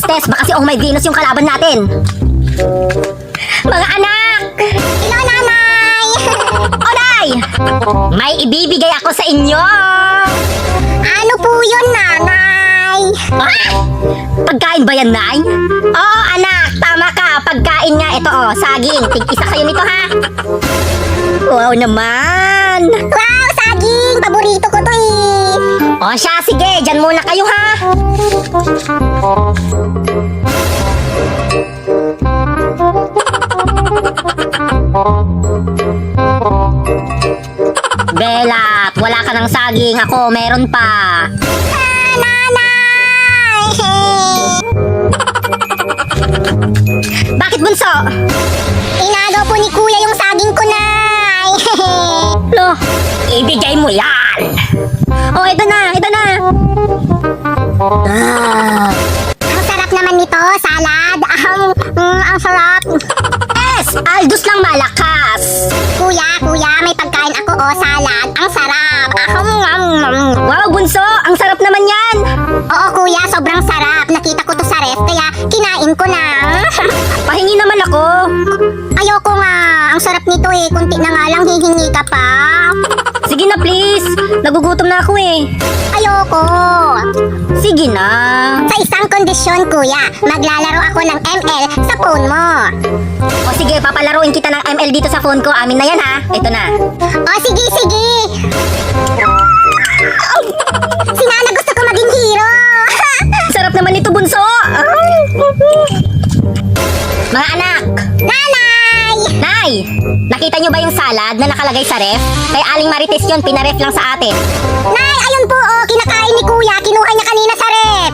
Marites, baka si Oh My Venus yung kalaban natin. Mga anak! Hello, nanay! Onay! May ibibigay ako sa inyo! Ano po yun, nanay? Ah! Pagkain ba yan, Nay? Oo, anak, tama ka. Pagkain nga. Ito, oh, saging. Tig-isa kayo nito, ha? Wow naman! Wow, saging! Paborito ko to eh! O siya, sige. Diyan muna kayo, ha? Belat, wala ka ng saging. Ako, meron pa. Nanay! Bakit, bunso? Inagaw po ni kuya yung saging ko, nay! Lo, ibigay mo yan. Oh, ito na, ito na. Ah. Ang sarap naman nito, salad. Ang sarap. Yes, Aldous lang malakas. Kuya, may pagkain ako, oh, salad. Ang sarap. Wow, bunso, ang sarap naman yan. Oo, kuya, sobrang sarap. Nakita ko to sa ref, kaya kinain ko na. Pahingi naman ako. Ayoko nga. Ang sarap nito eh. Kunti na nga lang, hihingi ka pa. Sige na, please. Nagugutom na ako eh. Ayoko. Sige na. Sa isang kondisyon, kuya, maglalaro ako ng ML sa phone mo. O sige, papalaruin kita ng ML dito sa phone ko. Amin na yan, ha? Ito na. O, sige. Si Nana gusto ko maging hero. Sarap naman ito, bunso. Mga anak. Nanay! Nay, nakita nyo ba yung salad na nakalagay sa ref? Kay Aling Marites yun, pinaref lang sa atin. Nay, ayun po, oh, kinakain ni kuya. Kinuha niya kanina sa ref.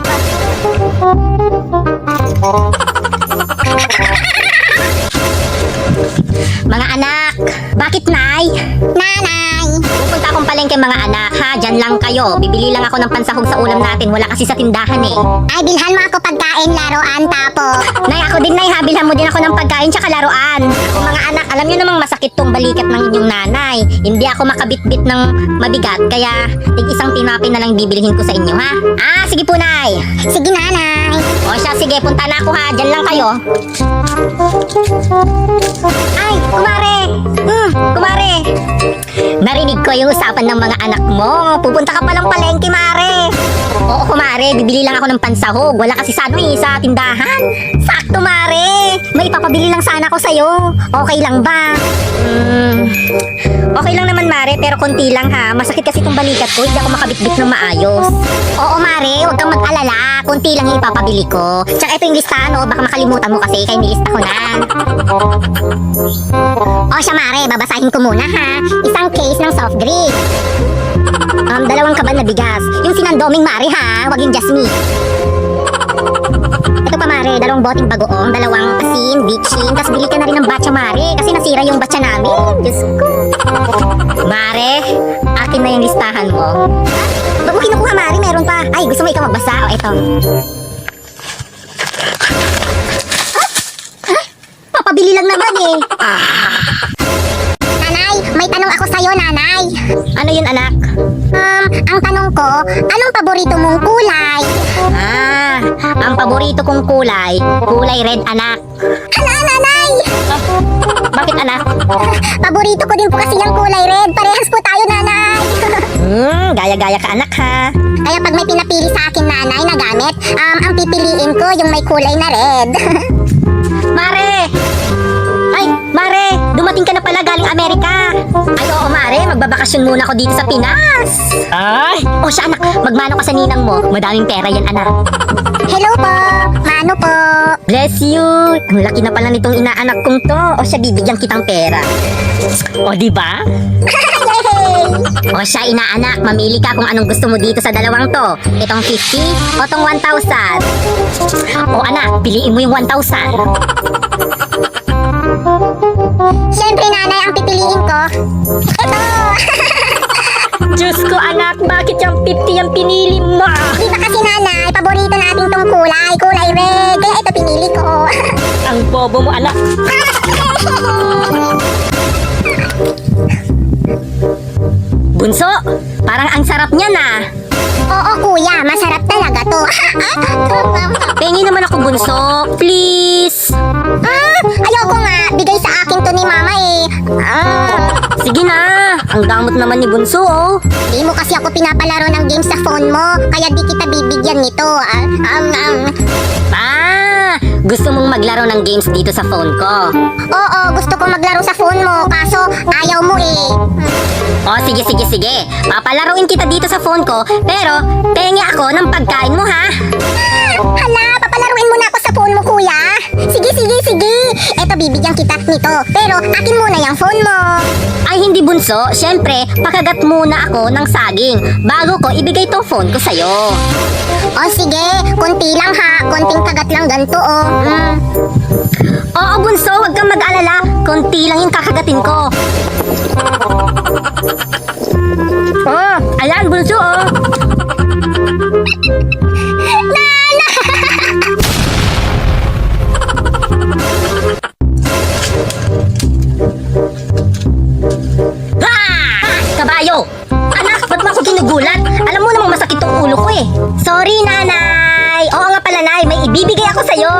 Mga anak, bakit, Nay? Nanay! Pupunta akong palengke, mga anak, ha? Diyan lang kayo. Bibili lang ako ng pansahog sa ulam natin. Wala kasi sa tindahan eh. Ay, bilhan mo ako pagkain, laruan, tapo. Nay, ako din, Nay, ha? Bilhan mo din ako ng pagkain tsaka laruan. Ako, mga anak, alam nyo namang masakit tong balikat ng inyong nanay. Hindi ako makabitbit ng mabigat, kaya tig-isang tinapin na lang bibilihin ko sa inyo, ha? Ah, sige po, Nay. Sige, nanay. O siya, sige, punta na ako, ha? Diyan lang kayo. Ay, kumare! Kumare! Narinig ko yung usapan ng mga anak mo. Pupunta ka palang palengke, mare. Oo, kumare. Bibili lang ako ng pansahog. Wala kasi sa sa tindahan. Sakto, mare. May ipapabili lang sana ako sa'yo. Okay lang ba? Okay lang naman, mare. Pero konti lang, ha. Masakit kasi itong balikat ko. Hindi ako makabitbit ng maayos. Oo, mare. Huwag kang mag-alala. Konti lang yung ipapabili ko. Tsaka ito yung listahan, oh. Baka makalimutan mo kasi. Kaya nilista ko na. O siya, mare, babasahin ko muna, ha. Isang case ng soft drink. Dalawang kaban na bigas. Yung sinandoming, mare, ha. Wag yung Jasmine. Ito pa, mare. Dalawang boting bagoong. Dalawang asin, bitchin. Tapos bili ka na rin ng batcha, mare. Kasi nasira yung batcha namin. Diyos ko. Mare, akin na yung listahan mo. Ba't mo kinukuha, mare? Meron pa. Ay, gusto mo ikaw magbasa? O, ito. Papabili lang naman eh. Nanay, may tanong ako sa'yo, nanay. Ano yun, anak? Ang tanong ko, anong paborito mong kulay? Ang paborito kong kulay, kulay red, anak. Hala, nanay! Bakit, anak? Paborito ko din po kasi yung kulay red. Parehas po tayo, nanay. Gaya-gaya ka, anak, ha? Kaya pag may pinapili sa akin, nanay, na gamit, ang pipiliin ko yung may kulay na red. Mare! Ay, Mare! Dumating ka na pala galing Amerika. Ay, oo, Mare. Magbabakasyon muna ako dito sa Pinas. Ay! O siya, anak. Magmano ka sa ninang mo. Madaming pera yan, anak. Hello po! Mano po! Bless you! Ang laki na pala nitong inaanak kong to. O siya, bibigyan kitang pera. O, diba? Yay! O siya, inaanak. Mamili ka kung anong gusto mo dito sa dalawang to. Itong 50 o tong 1,000. O, anak. Piliin mo yung 1,000. Siyempre, nanay, ang pipiliin ko. Ito! Diyos ko, anak. Bakit yung 50 yung pinili mo? Di ba kasi, nanay, paborito natin tong kulay red. Kaya ito pinili ko. Ang bobo mo, anak. Bunso, parang ang sarap niya na. Oo, kuya, masarap talaga nito. Pengi naman ako, bunso. Please. Ayoko nga. Bigay sa akin to ni mama eh. Sige na. Ang damot naman ni bunso, oh. Di mo kasi ako pinapalaro ng game sa phone mo. Kaya di kita bibigyan nito. Gusto mong maglaro ng games dito sa phone ko. Oo, gusto ko maglaro sa phone mo. Kaso, ayaw mo eh. O, sige. Papalaruin kita dito sa phone ko, pero pengi ako ng pagkain mo, ha? Hala, papalaruin mo na ako sa phone mo, kuya. Sige. Eto, bibigyan kita nito. Pero, akin muna yung phone mo. Ay, hindi, bunso. Siyempre, pakagat muna ako ng saging bago ko ibigay tong phone ko sa'yo. O, sige. Konti lang ha. Konting kagat lang ganito, oh. Oo, bunso. Huwag kang mag-alala. Konti lang yung kakagatin ko. Oh, ayan, bunso, oh. Kabayo! Anak, ba't mo ako ginugulat? Alam mo namang masakit tong ulo ko eh. Sorry, nanay. Oo nga pala, nay. May ibibigay ako sa'yo.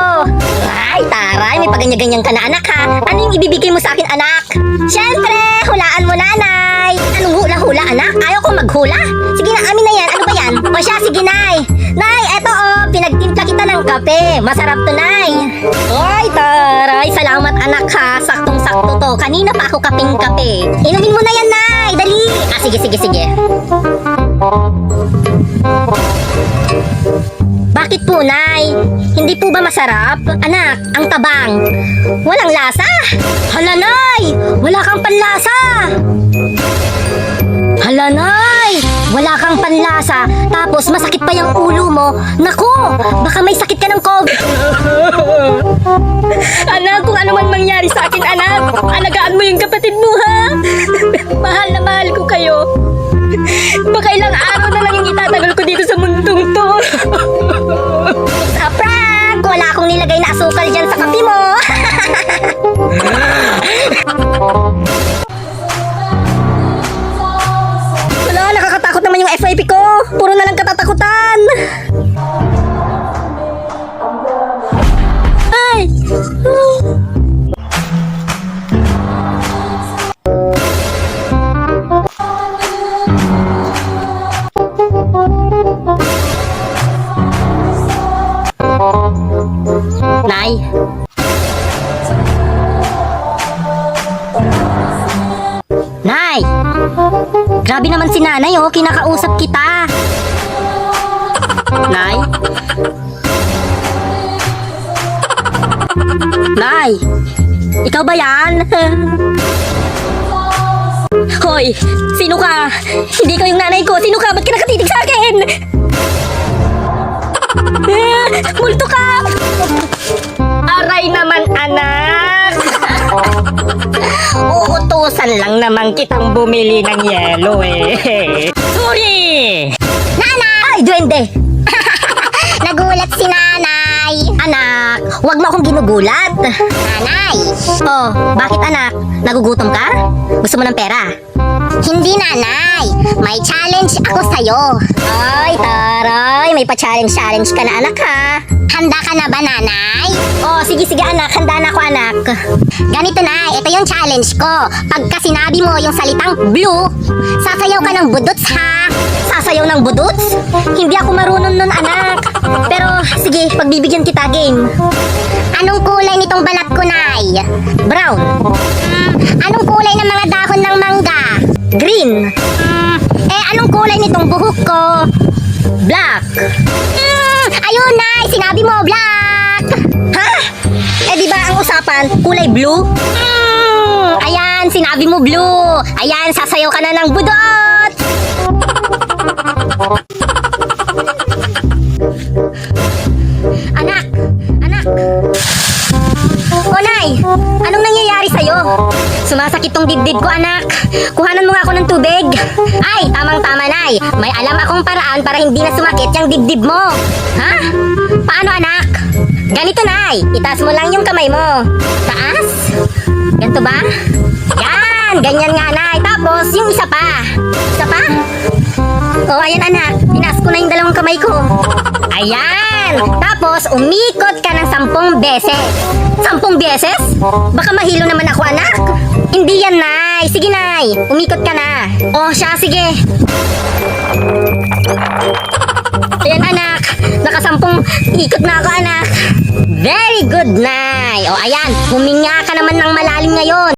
Ay, taray. May paganya-ganyan ka na, anak, ha? Ano yung ibibigay mo sa akin, anak? Siyempre, hulaan mo, nanay. Anong hula-hula, anak? Ayaw ko maghula. Sige na, amin na yan. Ano ba yan? O siya, sige, nay. Nay, eto, oh. Pinagtimpla kita ng kape. Masarap to, nay. Ay, taray. Salamat, anak, ha. Saktong-sakto to. Kanina pa ako kaping-kape. Inumin mo na yan, nay. Dali. Sige. Bakit po, nay? Hindi po ba masarap? Anak, ang tabang. Walang lasa. Hala, nay! Wala kang panlasa. Hala, nay! Wala kang panlasa. Tapos masakit pa yung ulo mo. Naku! Baka may sakit ka ng COVID. Anak, kung ano man mangyari sa akin, anak, alagaan mo yung kapatid mo, ha? Mahal na mahal ko kayo. Baka ilang araw na lang yung itatagal ko dito sa mundong to. Sa prank! Wala akong nilagay na asukal dyan sa kape mo. Wala, nakakatakot naman yung FYP ko. Puro na lang katatakutan. Ay! Nay? Nay! Grabe naman si nanay, oh. Kinakausap kita. Nay? Nay! Ikaw ba yan? Hoy! Sino ka? Hindi ko yung nanay ko. Sino ka? Ba't ka nakatitig sa akin? Multo ka! Aray naman, anak! Uutusan lang naman kitang bumili ng yelo eh. Sorry! Nanay! Ay, duwende! Nagulat si nanay. Anak, wag mo akong ginugulat. Nanay! Oh, bakit anak? Nagugutom ka? Gusto mo ng pera? Hindi, nanay. May challenge ako sa'yo. Ay, taray, may pa-challenge ka na, anak, ha? Handa ka na ba, nanay? Oh, sige anak, handa na ako, anak. Ganito na, ito yung challenge ko. Pagka sinabi mo yung salitang blue, sasayaw ka ng budots, ha? Sasayaw ng budots? Hindi ako marunong nun, anak. Pero, sige, pagbibigyan kita, game. Anong kulay nitong balat ko, nay? Brown. Anong kulay ng mga dahon ng mangga? Green. Anong kulay nitong buhok ko? Black. Ayun, nay, sinabi mo, black! Ha? Eh, di ba ang usapan, kulay blue? Ayan, sinabi mo blue. Ayan, sasayaw ka na ng budot. Anak! O, Nay! Anong nangyayari sa'yo? Sumasakit tong dibdib ko, anak. Kuhanan mo nga ako ng tubig. Ay, tamang-tama, Nay. May alam akong paraan para hindi na sumakit yung dibdib mo. Ha? Paano, anak? Ganito, Nay. Itaas mo lang yung kamay mo. Taas? Ganito ba? Yan! Ganyan nga, Nay. Tapos, yung isa pa. Isa pa? Oh, ayan anak. Pinas ko na yung dalawang kamay ko. Ayan. Tapos, umikot ka ng 10 beses. 10 beses? Baka mahilo naman ako, anak. Hindi yan, Nay. Sige, Nay. Umikot ka na. Oh, siya, sige. Ayan, anak. Naka-10 ikot na ako, anak. Very good, Nay. O, ayan. Huminga ka naman ng malalim ngayon.